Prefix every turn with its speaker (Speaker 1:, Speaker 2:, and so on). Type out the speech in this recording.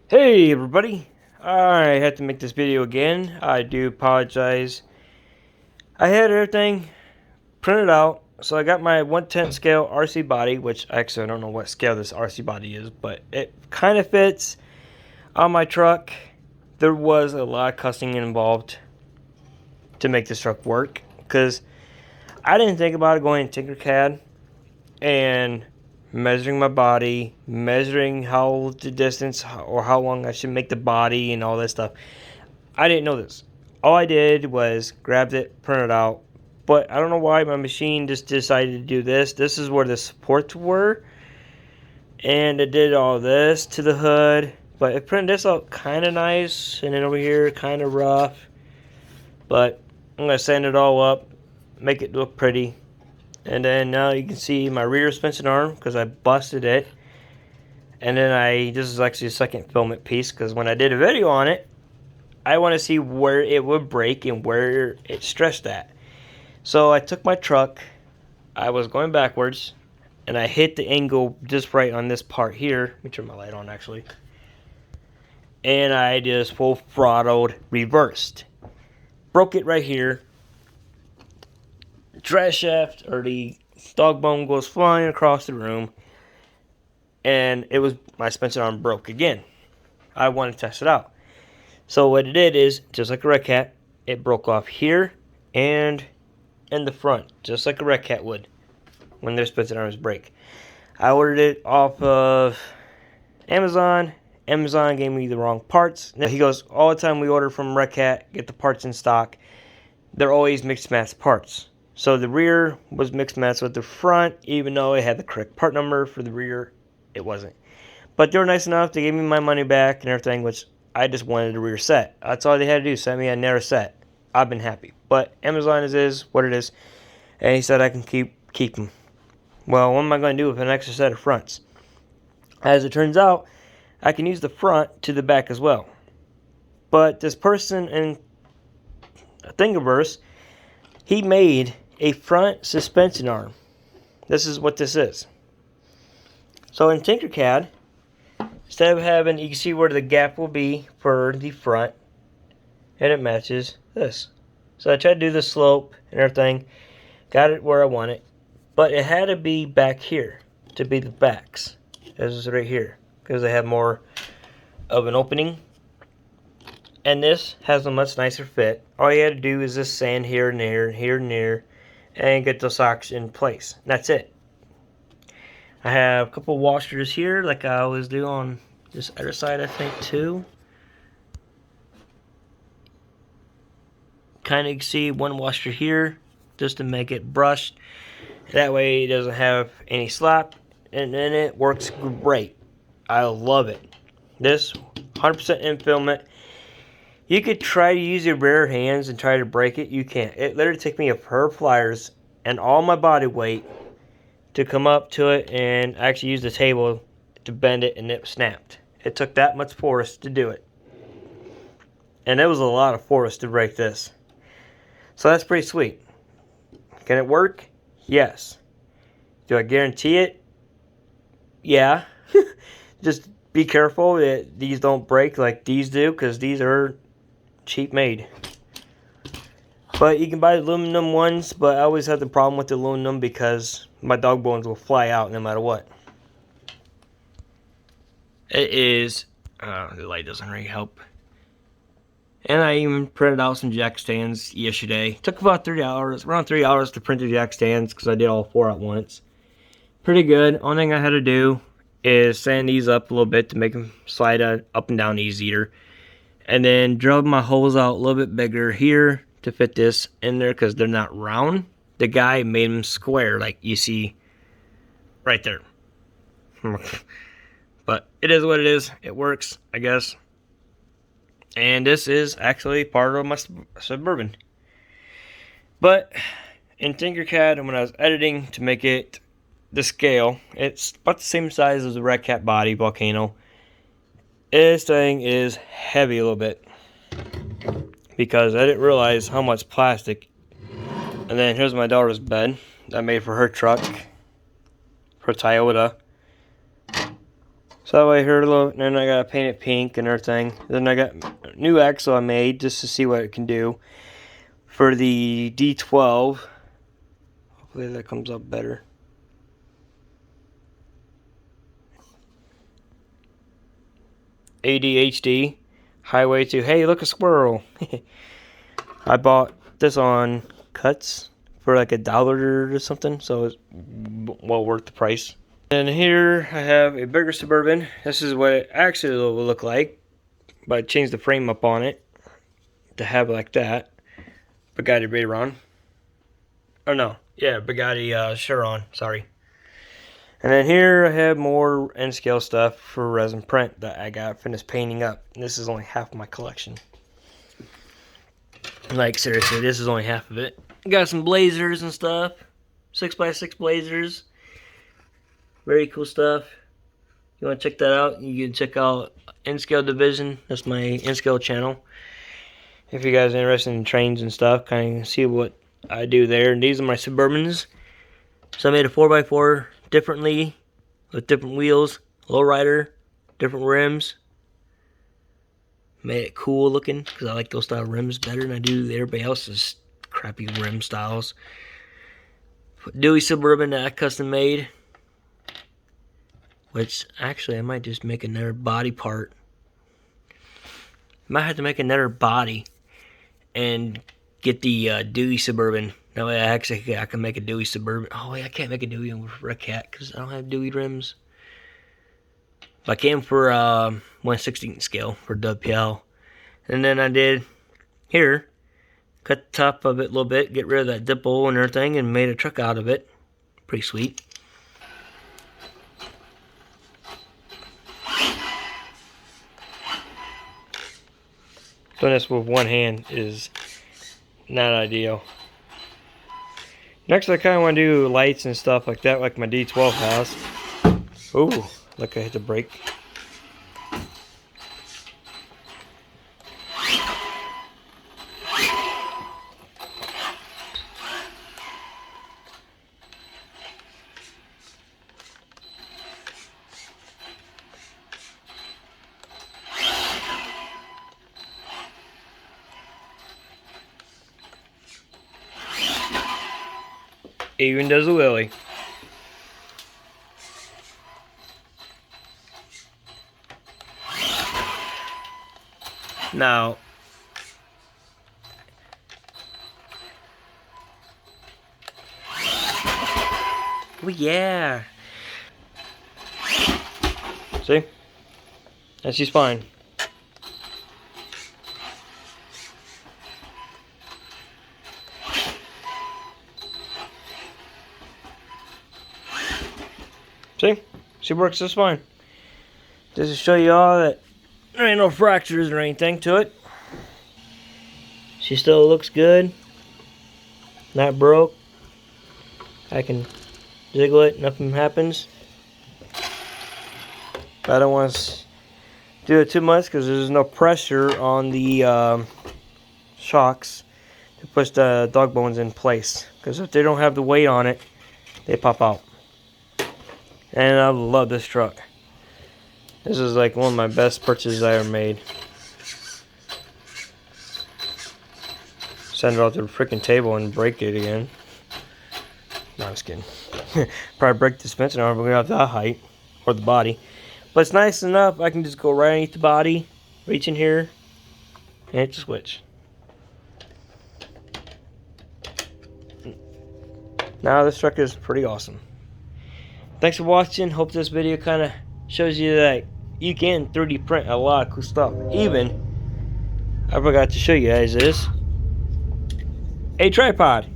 Speaker 1: Hey everybody, I had to make this video again. I do apologize. I had everything printed out, so I got my 1/10 scale RC body, which actually I don't know what scale this RC body is, but it kind of fits on my truck. There was a lot of cussing involved to make this truck work, because I didn't think about it going in Tinkercad and measuring my body, measuring how the distance or how long I should make the body and all this stuff. I didn't know this. All I did was grabbed it, printed it out, but I don't know why my machine just decided to do this. This is where the supports were, and it did all this to the hood, but it printed this out kind of nice, and then over here kind of rough, but I'm going to sand it all up, make it look pretty. And then now you can see my rear suspension arm because I busted it. And then this is actually a second filament piece because when I did a video on it, I want to see where it would break and where it stretched at. So I took my truck, I was going backwards, and I hit the angle just right on this part here. Let me turn my light on actually. And I just full throttled reversed. Broke it right here. Drive shaft or the dog bone goes flying across the room, and it was my suspension arm broke again. I wanted to test it out, so what it did is just like a REDCAT, it broke off here and in the front, just like a REDCAT would when their suspension arms break. I ordered it off of Amazon. Amazon gave me the wrong parts. Now, he goes, all the time we order from REDCAT, get the parts in stock, they're always mixed match parts. So the rear was mixed match with the front, even though it had the correct part number for the rear, it wasn't. But they were nice enough, they gave me my money back and everything, which I just wanted a rear set. That's all they had to do, send me a narrow set. I've been happy. But Amazon is what it is, and he said I can keep them. Well, what am I going to do with an extra set of fronts? As it turns out, I can use the front to the back as well. But this person in Thingiverse, he made a front suspension arm. This is what this is. So in Tinkercad, instead of having, you can see where the gap will be for the front, and it matches this. So I tried to do the slope and everything, got it where I want it, but it had to be back here to be the backs. This is right here because they have more of an opening. And this has a much nicer fit. All you had to do is just sand here and there, here and there, and get those socks in place. That's it. I have a couple washers here, like I always do on this other side, I think, too. Kind of see one washer here, just to make it brushed. That way it doesn't have any slop, and then it works great. I love it. This 100% in filament. You could try to use your bare hands and try to break it. You can't. It literally took me a pair of pliers and all my body weight to come up to it and actually use the table to bend it, and it snapped. It took that much force to do it. And it was a lot of force to break this. So that's pretty sweet. Can it work? Yes. Do I guarantee it? Yeah. Just be careful that these don't break like these do, because these are cheap made. But you can buy aluminum ones, but I always have the problem with the aluminum because my dog bones will fly out no matter what. It is, the light doesn't really help. And I even printed out some jack stands yesterday. Took about 3 hours, around 3 hours to print the jack stands because I did all 4 at once. Pretty good. Only thing I had to do is sand these up a little bit to make them slide up and down easier. And then drill my holes out a little bit bigger here to fit this in there because they're not round. The guy made them square like you see right there. But it is what it is. It works, I guess. And this is actually part of my Suburban. But in Tinkercad, when I was editing to make it the scale, it's about the same size as the REDCAT body Volcano. This thing is heavy a little bit because I didn't realize how much plastic. And then here's my daughter's bed that I made for her truck, for Toyota. So that way here, and then I gotta paint it pink and everything. Then I got a new axle I made just to see what it can do for the D12. Hopefully that comes up better. ADHD, highway to, hey, look, a squirrel. I bought this on Cuts for like $1 or something, so it's well worth the price. And here I have a bigger Suburban. This is what it actually will look like, but I changed the frame up on it to have it like that. Bugatti Veyron. Oh no, yeah, Bugatti Chiron, sorry. And then here I have more N-scale stuff for resin print that I got finished painting up. This is only half of my collection. Like, seriously, this is only half of it. Got some blazers and stuff. 6x6 blazers. Very cool stuff. If you want to check that out, you can check out N-scale Division. That's my N-scale channel. If you guys are interested in trains and stuff, kind of see what I do there. And these are my Suburbans. So I made a 4x4 differently, with different wheels, lowrider, different rims. Made it cool looking, because I like those style rims better than I do everybody else's crappy rim styles. Dewey Suburban that I custom made. Which, actually, I might just make another body part. Might have to make another body and get the Dewey Suburban. That way I can make a Dewey Suburban. Oh wait, I can't make a Dewey with REDCAT because I don't have Dewey rims. But I came for 1/16 scale for WPL. And then I did here, cut the top of it a little bit, get rid of that dipple and everything, and made a truck out of it. Pretty sweet. Doing this with one hand is not ideal. Next, I kind of want to do lights and stuff like that, like my D12 has. Ooh, look, I hit the brake. Even does a wheelie. Now, oh yeah. See? And she's fine. See? She works just fine. Just to show you all that there ain't no fractures or anything to it. She still looks good. Not broke. I can jiggle it, nothing happens. But I don't want to do it too much because there's no pressure on the shocks to push the dog bones in place. Because if they don't have the weight on it, they pop out. And I love this truck. This is like one of my best purchases I ever made. Send it out to the freaking table and break it again. No, I'm just kidding. Probably break the suspension arm, but we don't have that height. Or the body. But it's nice enough, I can just go right underneath the body, reach in here, and hit the switch. Now this truck is pretty awesome. Thanks for watching. Hope this video kind of shows you that you can 3D print a lot of cool stuff. Even, I forgot to show you guys this, a tripod.